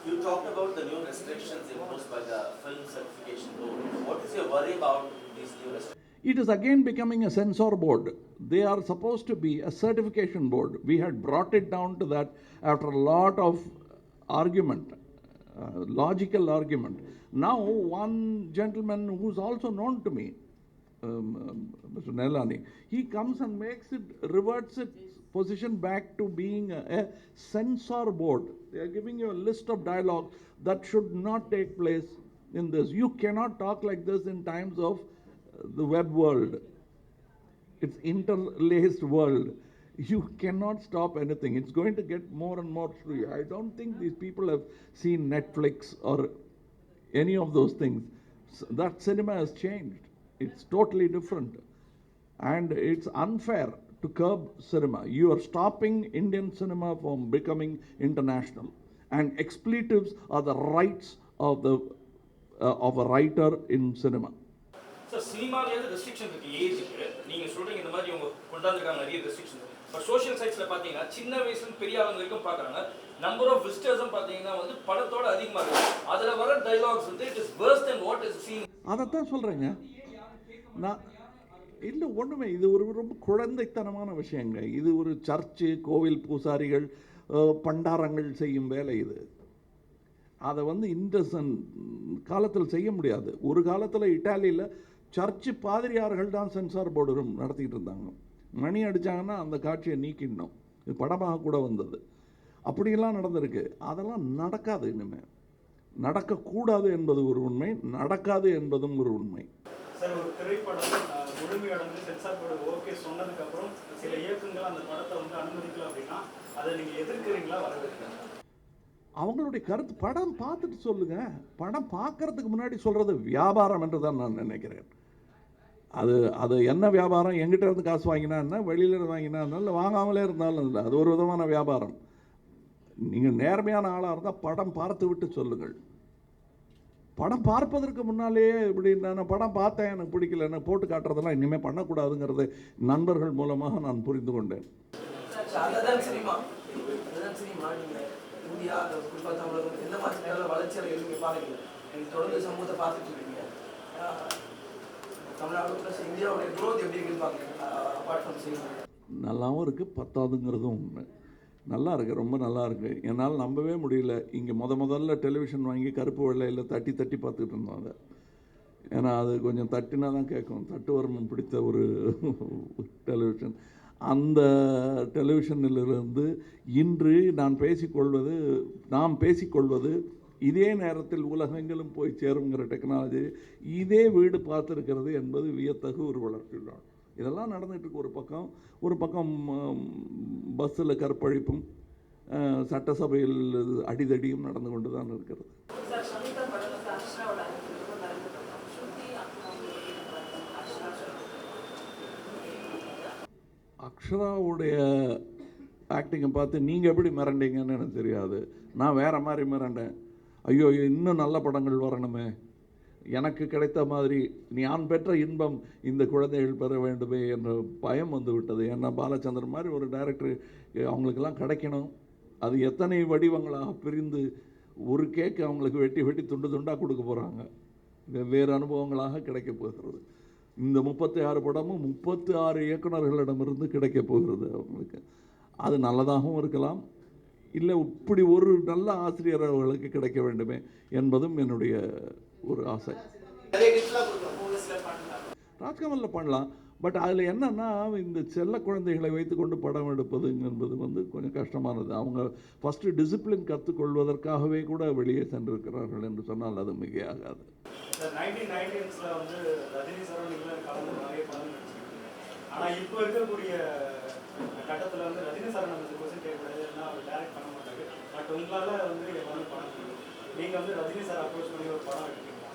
You talked about the new restrictions imposed by the Film Certification Board. What is your worry about these new restrictions? It is again becoming a censor board. They are supposed to be a certification board. We had brought it down to that after a lot of argument, logical argument. Now one gentleman who's also known to me, Mr. Nelani, he comes and reverts its position back to being a censor board. They are giving you a list of dialogue that should not take place in this. You cannot talk like this in times of the web world. It's interlaced world. You cannot stop anything. It's going to get more and more free. I don't think these people have seen Netflix or any of those things. That cinema has changed. It's totally different. And it's unfair to curb cinema. You are stopping Indian cinema from becoming international. And expletives are the rights of a writer in cinema. Sir, சினிமாவிலேருந்து restriction இருக்குது ஏஜுக்கு. நீங்கள் சொல்கிறீங்க இந்த மாதிரி அவங்க கொண்டாந்துருக்காங்க நிறைய restriction. இப்போ சோஷியல் சைட்ஸில் பார்த்தீங்கன்னா சின்ன வயசுலேருந்து பெரிய ஆளுங்க வரைக்கும் பார்க்குறாங்க. நம்பர் ஆஃப் விசிட்டர்ஸும் பார்த்தீங்கன்னா வந்து படத்தோட அதிகமாக இருக்குது. அதில் வர டைலாக்ஸ் வந்து it is worse then what is scene. அதைத்தான் சொல்கிறேங்க நான். இல்லை ஒன்றுமே, இது ஒரு ரொம்ப குழந்தைத்தனமான விஷயங்க. இது ஒரு சர்ச்சு, கோவில் பூசாரிகள், பண்டாரங்கள் செய்யும் வேலை இது. அதை வந்து இந்த காலத்தில் செய்ய முடியாது. ஒரு காலத்தில் இட்டாலியில் சர்ச்சு பாதிரியார்கள் தான் சென்சார் போர்டு ரூம் நடத்திக்கிட்டு இருந்தாங்க. மணி அடித்தாங்கன்னா அந்த காட்சியை நீக்கிடணும். இது படமாக கூட வந்தது. அப்படியெல்லாம் நடந்திருக்கு. அதெல்லாம் நடக்காது. இனிமேல் நடக்கக்கூடாது என்பது ஒரு உண்மை, நடக்காது என்பதும் ஒரு உண்மை. சார், ஒரு திரைப்படம் முழுமையடைந்து சென்சார் போர்டு ஓகே சொன்னதுக்கப்புறம் சில இயக்கங்கள் அந்த படத்தை வந்து அனுமதிக்கல அப்படின்னா அதை நீங்கள் எதிர்க்கிறீங்களா, வரவேற்கிறீங்களா? அவங்களுடைய கருத்து. படம் பார்த்துட்டு சொல்லுங்க. படம் பார்க்கறதுக்கு முன்னாடி சொல்கிறது வியாபாரம் என்று தான் நான் நினைக்கிறேன். அது என்ன வியாபாரம்? எங்கிட்ட இருந்து காசு வாங்கினா என்ன, வெளியிலேருந்து வாங்கினா என்ன, இல்லை வாங்காமலே இருந்தாலும் இல்லை, அது ஒரு விதமான வியாபாரம். நீங்கள் நேர்மையான ஆளாக இருந்தால் படம் பார்த்து விட்டு சொல்லுங்கள். படம் பார்ப்பதற்கு முன்னாலேயே இப்படி நான் படம் பார்த்தேன் எனக்கு பிடிக்கல என்ன போட்டு காட்டுறதெல்லாம் இனிமேல் பண்ணக்கூடாதுங்கிறது நண்பர்கள் மூலமாக நான் புரிந்து கொண்டேன். அதுதான் சினிமா. நீங்கள் இந்தியா அந்த குறிப்பாக தமிழகம் எந்த மாதிரி நல்ல வளர்ச்சி அடைகிறது நீங்கள் பார்க்குறீங்க? நீங்கள் தொடர்ந்து சமூகத்தை பார்த்துட்டு இருக்கீங்க. தமிழ்நாடு ப்ளஸ் இந்தியாவுடைய growth எப்படி இருக்குன்னு பார்க்குறீங்க அப்பார்ட் ஃப்ரம் சினிமா? நல்லாவும் இருக்குது, பத்தாதுங்கிறதும் உண்மை. நல்லா இருக்குது, ரொம்ப நல்லா இருக்குது. என்னால் நம்பவே முடியல. இங்கே முதல்ல டெலிவிஷன் வாங்கி கருப்பு வெள்ளையில் தட்டி தட்டி பார்த்துக்கிட்டு இருந்தோம் அதை. ஏன்னா அது கொஞ்சம் தட்டினா தான் கேட்கும். தட்டுவர்மம் பிடித்த ஒரு டெலிவிஷன். அந்த டெலிவிஷனிலிருந்து இன்று நாம் பேசிக்கொள்வது இதே நேரத்தில் உலகெங்கிலும் போய் சேருங்கிற டெக்னாலஜி இதே வீடு பார்த்துருக்கிறது என்பது வியத்தகு ஒரு வளர்ச்சி தான். இதெல்லாம் நடந்துகிட்டு இருக்கு. ஒரு பக்கம் பஸ்ஸில் கற்பழிப்பும் சட்டசபையில் அடிதடியும் நடந்து கொண்டு தான் இருக்கிறது. அக்ஷராவுடைய ஆக்டிங்கை பார்த்து நீங்கள் எப்படி மிரண்டீங்கன்னு எனக்கு தெரியாது. நான் வேறு மாதிரி மிரண்டேன். ஐயோ இன்னும் நல்ல படங்கள் வரணுமே, எனக்கு கிடைத்த மாதிரி நான் பெற்ற இன்பம் இந்த குழந்தைகள் பெற வேண்டுமே என்ற பயம் வந்து விட்டது. ஏன்னா பாலச்சந்திரன் மாதிரி ஒரு டைரக்டர் அவங்களுக்கெல்லாம் கிடைக்கணும். அது எத்தனை வடிவங்களாக பிரிந்து ஒரு கேக்கு அவங்களுக்கு வெட்டி துண்டு துண்டாக கொடுக்க போகிறாங்க. வெவ்வேறு அனுபவங்களாக கிடைக்க போகிறது. இந்த 36 படமும் 36 இயக்குநர்களிடமிருந்து கிடைக்க போகிறது அவங்களுக்கு. அது நல்லதாகவும் இருக்கலாம், இல்லை இப்படி ஒரு நல்ல ஆசிரியர் அவர்களுக்கு கிடைக்க வேண்டுமே என்பதும் என்னுடைய ஒரு ஆசை. ராஜ்கமலில் பண்ணலாம், பட் அதில் என்னென்னா இந்த செல்ல குழந்தைகளை வைத்துக்கொண்டு படம் எடுப்பது என்பது வந்து கொஞ்சம் கஷ்டமானது. அவங்க ஃபஸ்ட்டு டிசிப்ளின் கற்றுக்கொள்வதற்காகவே கூட வெளியே சென்றிருக்கிறார்கள் என்று சொன்னால் அது மிகையாகாது. 1990s வந்து ரஜினி சார் நீங்கள் கலந்து நிறைய படம் நடிச்சிருக்கீங்க. ஆனால் இப்போ இருக்கக்கூடிய கட்டத்தில் வந்து ரஜினி சார் நம்ம கொஸ்டின் கேட்கக்கூடாது, ஏன்னா அவர் டைரக்ட் பண்ண மாட்டாங்க. பட் உங்களால் வந்து எல்லாமே படம் முடியும். நீங்கள் வந்து ரஜினி சார் அப்ரோச் பண்ணி ஒரு படம் எடுத்தீங்களா?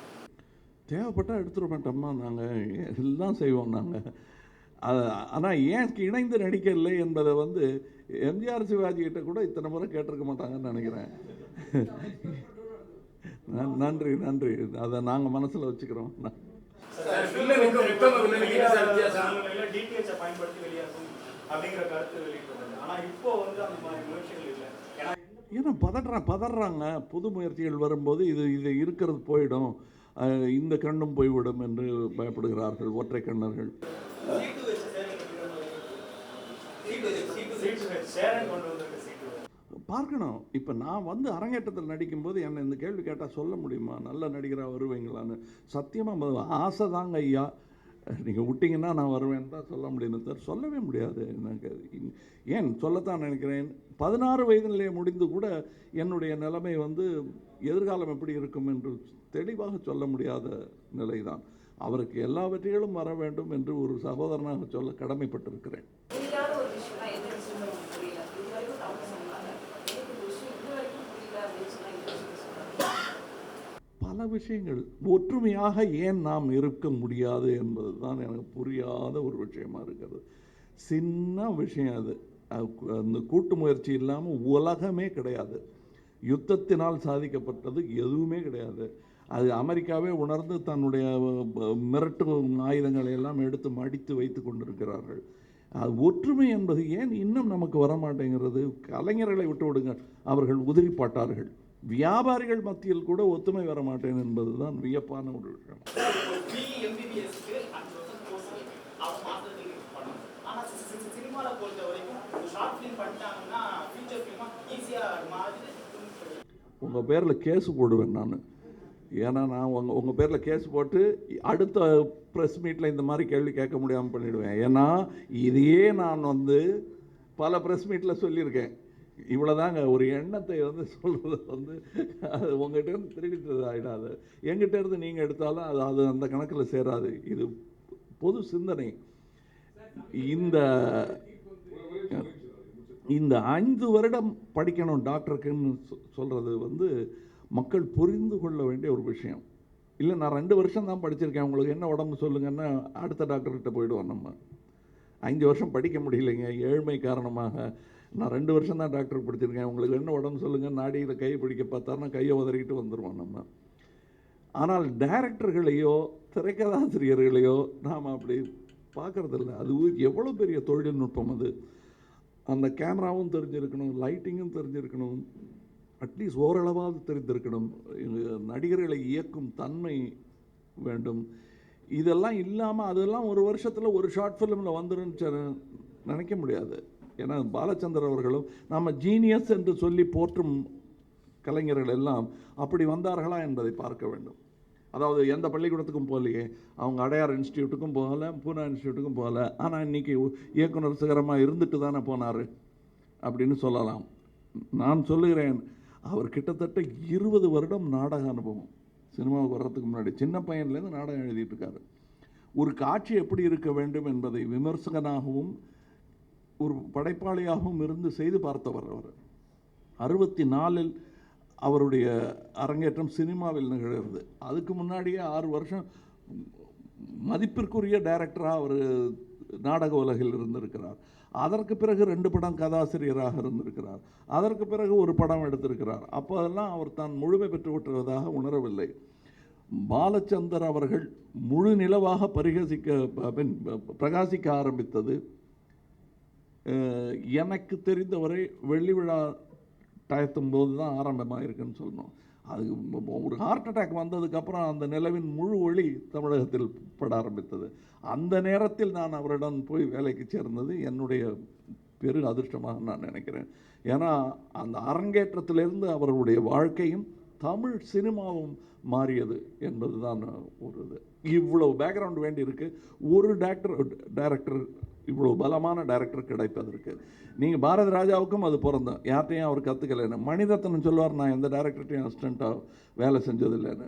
தேவைப்பட்டால் எடுத்துட மாட்டோம்மா, நாங்கள் எல்லாம் செய்வோம் நாங்கள். ஆனால் ஏன் இணைந்து நடிக்கலை என்பதை வந்து எம்ஜிஆர் சிவாஜி கிட்ட கூட இத்தனை முறை கேட்டிருக்க மாட்டாங்கன்னு நினைக்கிறேன். நன்றி. அதை நாங்கள் மனசில் வச்சுக்கிறோம். ஏன்னா பதறாங்க. புது முயற்சிகள் வரும்போது இது இருக்கிறது போயிடும், இந்த கண்ணும் போய்விடும் என்று பயப்படுகிறார்கள் ஒற்றை கண்ணர்கள். பார்க்கணும். இப்போ நான் வந்து அரங்கேற்றத்தில் நடிக்கும்போது என்னை இந்த கேள்வி கேட்டால் சொல்ல முடியுமா நல்ல நடிகராக வருவீங்களான்னு? சத்தியமாக ஆசை தாங்க ஐயா, நீங்கள் விட்டிங்கன்னா நான் வருவேன்னு தான் சொல்ல முடியும் சார். சொல்லவே முடியாது. எனக்கு ஏன் சொல்லத்தான் நினைக்கிறேன். 16 வயதிலே முடிந்து கூட என்னுடைய நிலைமை வந்து எதிர்காலம் எப்படி இருக்கும் என்று தெளிவாக சொல்ல முடியாத நிலைதான். அவருக்கு எல்லா வெற்றிகளும் வர வேண்டும் என்று ஒரு சகோதரனாக சொல்ல கடமைப்பட்டிருக்கிறேன். பல விஷயங்கள் ஒற்றுமையாக ஏன் நாம் இருக்க முடியாது என்பது தான் எனக்கு புரியாத ஒரு விஷயமா இருக்கிறது. சின்ன விஷயம் அது. அந்த கூட்டு முயற்சி இல்லாமல் உலகமே கிடையாது. யுத்தத்தினால் சாதிக்கப்பட்டது எதுவுமே கிடையாது. அது அமெரிக்காவே உணர்ந்து தன்னுடைய மிரட்டு ஆயுதங்களை எல்லாம் எடுத்து மடித்து வைத்து கொண்டிருக்கிறார்கள். அது ஒற்றுமை என்பது ஏன் இன்னும் நமக்கு வரமாட்டேங்கிறது? கலைஞர்களை விட்டு விடுங்க, அவர்கள் உதிரிப்பாட்டார்கள். வியாபாரிகள் மத்தியில் கூட ஒத்துமை வர மாட்டேன் என்பது தான் வியப்பான ஒரு விஷயம். உங்கள் பேரில் கேஸு போடுவேன் நான். ஏன்னா நான் உங்கள் பேரில் கேஸ் போட்டு அடுத்த ப்ரெஸ் மீட்டில் இந்த மாதிரி கேள்வி கேட்க முடியாமல் பண்ணிவிடுவேன். ஏன்னா இதையே நான் வந்து பல ப்ரெஸ் மீட்டில் சொல்லியிருக்கேன். இவ்வளோதாங்க ஒரு எண்ணத்தை வந்து சொல்கிறது வந்து அது உங்கள்கிட்ட திருடித்தது ஆகிடாது. எங்கிட்ட இருந்து நீங்கள் எடுத்தாலும் அது அந்த கணக்கில் சேராது. இது பொது சிந்தனை. இந்த 5 வருடம் படிக்கணும் டாக்டருக்குன்னு சொல்கிறது வந்து மக்கள் புரிந்து கொள்ள வேண்டிய ஒரு விஷயம். இல்லை நான் 2 வருஷம் தான் படிச்சிருக்கேன், உங்களுக்கு என்ன உடம்பு சொல்லுங்கன்னா அடுத்த டாக்டர்கிட்ட போயிடுவோம். நம்ம 5 வருஷம் படிக்க முடியலைங்க ஏழ்மை காரணமாக, நான் 2 வருஷம் தான் டாக்டருக்கு படிச்சிருக்கேன், உங்களுக்கு என்ன உடம்பு சொல்லுங்கள், நாடியில் கையை பிடிக்க பார்த்தாருன்னா கையை உதறிக்கிட்டு வந்துடுவோம் நம்ம. ஆனால் டைரக்டர்களையோ திரைக்கதாசிரியர்களையோ நாம் அப்படி பார்க்குறதில்ல. அது எவ்வளோ பெரிய தொழில்நுட்பம் அது. அந்த கேமராவும் தெரிஞ்சிருக்கணும், லைட்டிங்கும் தெரிஞ்சிருக்கணும், அட்லீஸ்ட் ஓரளவாவது தெரிந்திருக்கணும். நடிகர்களை இயக்கும் தன்மை வேண்டும். இதெல்லாம் இல்லாமல் அதெல்லாம் ஒரு வருஷத்தில் ஒரு ஷார்ட் ஃபிலிமில் வந்துருன்னு நினைக்க முடியாது. ஏன்னா பாலச்சந்தர் அவர்களும் நம்ம ஜீனியஸ் என்று சொல்லி போற்றும் கலைஞர்கள் எல்லாம் அப்படி வந்தார்களா என்பதை பார்க்க வேண்டும். அதாவது எந்த பள்ளிக்கூடத்துக்கும் போகலையே, அவங்க அடையார் இன்ஸ்டியூட்டுக்கும் போகலை, பூனா இன்ஸ்டியூட்டுக்கும் போகலை, ஆனால் இன்றைக்கி இயக்குனர் சிகரமாக இருந்துட்டு தானே போனார் அப்படின்னு சொல்லலாம். நான் சொல்லுகிறேன், அவர் கிட்டத்தட்ட 20 வருடம் நாடக அனுபவம். சினிமாவுக்கு வர்றதுக்கு முன்னாடி சின்ன பையன்லேருந்து நாடகம் எழுதிட்டு இருக்காரு. ஒரு காட்சி எப்படி இருக்க வேண்டும் என்பதை விமர்சகனாகவும் ஒரு படைப்பாளியாகவும் இருந்து செய்து பார்த்தவர் அவர். 64இல் அவருடைய அரங்கேற்றம் சினிமாவில் நிகழ்கிறது. அதுக்கு முன்னாடியே 6 வருஷம் மதிப்பிற்குரிய டைரக்டராக அவர் நாடக உலகில் இருந்திருக்கிறார். அதற்கு பிறகு 2 படம் கதாசிரியராக இருந்திருக்கிறார். அதற்கு பிறகு ஒரு படம் எடுத்திருக்கிறார். அப்போ அதெல்லாம் அவர் தான் முழுமை பெற்று விட்டுவதாக உணரவில்லை. பாலச்சந்தர் அவர்கள் முழு நிலவாக பிரகாசிக்க ஆரம்பித்தது எனக்கு தெரிந்தவரை வெள்ளி விழா டயத்தும் போது தான் ஆரம்பமாக இருக்குன்னு சொல்லணும். அது ஒரு ஹார்ட் அட்டாக் வந்ததுக்கப்புறம் அந்த நிலவின் முழு ஒளி தமிழகத்தில் பட ஆரம்பித்தது. அந்த நேரத்தில் நான் அவரிடம் போய் வேலைக்கு சேர்ந்தது என்னுடைய பெரு அதிர்ஷ்டமாக நான் நினைக்கிறேன். ஏன்னா அந்த அரங்கேற்றத்திலிருந்து அவருடைய வாழ்க்கையும் தமிழ் சினிமாவும் மாறியது என்பது தான் ஒரு இது. இவ்வளவு பேக்ரவுண்ட் வேண்டி இருக்கு ஒரு டைரக்டர் இவ்வளோ பலமான டைரக்டர் கிடைப்பதற்கு. நீங்கள் பாரதி ராஜாவுக்கும் அது பிறந்தோம், யார்கிட்டையும் அவர் கற்றுக்கலைன்னு. மணிரத்னம் சொல்லுவார், நான் எந்த டைரக்டர்கிட்டையும் அசிஸ்டண்ட்டாக வேலை செஞ்சதில்லைன்னு.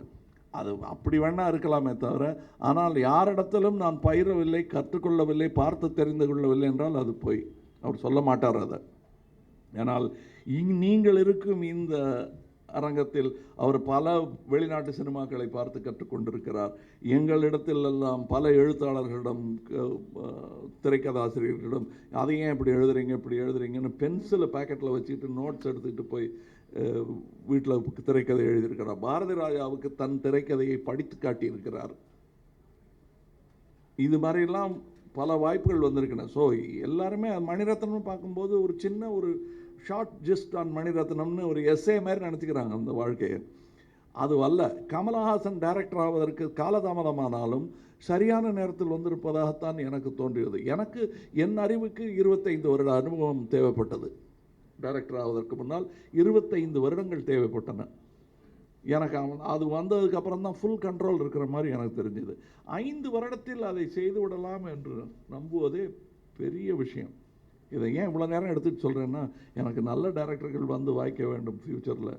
அது அப்படி வேணா இருக்கலாமே தவிர, ஆனால் யாரிடத்திலும் நான் பயிரவில்லை, கற்றுக்கொள்ளவில்லை, பார்த்து தெரிந்து கொள்ளவில்லை என்றால் அது போய் அவர் சொல்ல மாட்டார் அதை. ஆனால் நீங்கள் இருக்கும் இந்த அரங்கத்தில் அவர் பல வெளிநாட்டு சினிமாக்களை பார்த்து கற்றுக்கொண்டிருக்கிறார். எங்களிடத்தில் எல்லாம் பல எழுத்தாளர்களிடம், திரைக்கதாசிரியர்களிடம் அதை ஏன் இப்படி எழுதுறீங்கன்னு பென்சிலை பேக்கெட்டில் வச்சுட்டு நோட்ஸ் எடுத்துக்கிட்டு போய் வீட்டில் திரைக்கதை எழுதியிருக்கிறார். பாரதி ராஜாவுக்கு தன் திரைக்கதையை படித்து காட்டியிருக்கிறார். இது மாதிரிலாம் பல வாய்ப்புகள் வந்திருக்கின்றன. ஸோ எல்லாருமே மணிரத்னம் பார்க்கும்போது ஒரு சின்ன ஒரு ஷார்ட் ஜஸ்ட் ஆன் மணிரத்னம்னு ஒரு எஸ்ஏ மாதிரி நினச்சிக்கிறாங்க அந்த வாழ்க்கையை. அது அல்ல. கமலஹாசன் டைரக்டர் ஆவதற்கு காலதாமதமானாலும் சரியான நேரத்தில் வந்திருப்பதாகத்தான் எனக்கு தோன்றியது. எனக்கு என் அறிவுக்கு 25 வருட அனுபவம் தேவைப்பட்டது. டைரக்டர் ஆவதற்கு முன்னால் 25 வருடங்கள் தேவைப்பட்டன எனக்கு. அது வந்ததுக்கப்புறம் தான் ஃபுல் கண்ட்ரோல் இருக்கிற மாதிரி எனக்கு தெரிஞ்சுது. 5 வருடத்தில் அதை செய்து விடலாம் என்று நம்புவதே பெரிய விஷயம். இதை ஏன் இவ்வளோ நேரம் எடுத்துகிட்டு சொல்கிறேன்னா, எனக்கு நல்ல டைரக்டர்கள் வந்து வாய்க்க வேண்டும் ஃப்யூச்சரில்.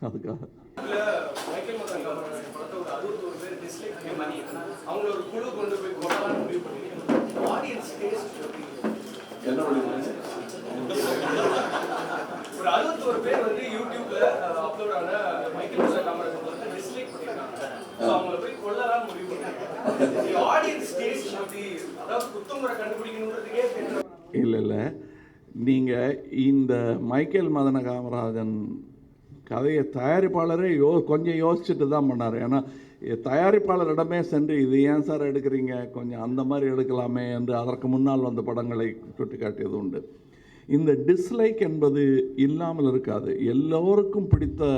அதுக்காக அவங்க ஒரு குழு கொண்டு போய் கொள்ளலாம் முடிவு பண்ணிருக்காங்க. ஆடியன்ஸ் டேஸ்ட் என்ன ஒரு 61 பேர் வந்து யூடியூப்ல அப்லோட் ஆன மைக்கேல் மோசன் காமராஜர் வந்து டிஸ்லைக் பண்ணிருக்காங்க. அவங்கள போய் கொள்ளலாம் முடிவு பண்ணிருக்காங்க. ஆடியன்ஸ் டேஸ்ட் அப்படி, அதாவது குத்தமுறை கண்டுபிடிக்கணுன்றதுக்கே இல்லை, நீங்கள் இந்த மைக்கேல் மதன காமராஜன் கதையை தயாரிப்பாளரே கொஞ்சம் யோசிச்சுட்டு தான் பண்ணார். ஏன்னா தயாரிப்பாளரிடமே சென்று இது ஏன் சார் எடுக்கிறீங்க, கொஞ்சம் அந்த மாதிரி எடுக்கலாமே என்று அதற்கு முன்னால் வந்த படங்களை சுட்டி காட்டியது உண்டு. இந்த டிஸ்லைக் என்பது இல்லாமல் இருக்காது. எல்லோருக்கும் பிடித்த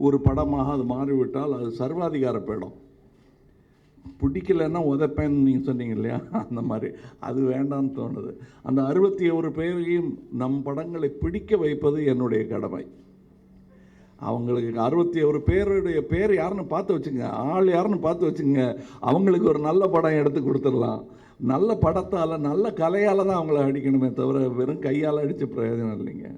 ஒரு படமாக அது மாறிவிட்டால் அது சர்வாதிகார படம். பிடிக்கலைன்னா உதைப்பேன்னு நீங்கள் சொன்னீங்க இல்லையா, அந்த மாதிரி அது வேண்டான்னு தோணுது. அந்த 61 பேரையும் நம் படங்களை பிடிக்க வைப்பது என்னுடைய கடமை. அவங்களுக்கு 61 பேருடைய பேர் யாருன்னு பார்த்து வச்சுங்க, ஆள் யாருன்னு பார்த்து வச்சுங்க. அவங்களுக்கு ஒரு நல்ல படம் எடுத்து கொடுத்துடலாம். நல்ல படத்தால் நல்ல கலையால் தான் அவங்கள அடிக்கணுமே தவிர வெறும் கையால் அடித்த பிரயோஜனம் இல்லைங்க.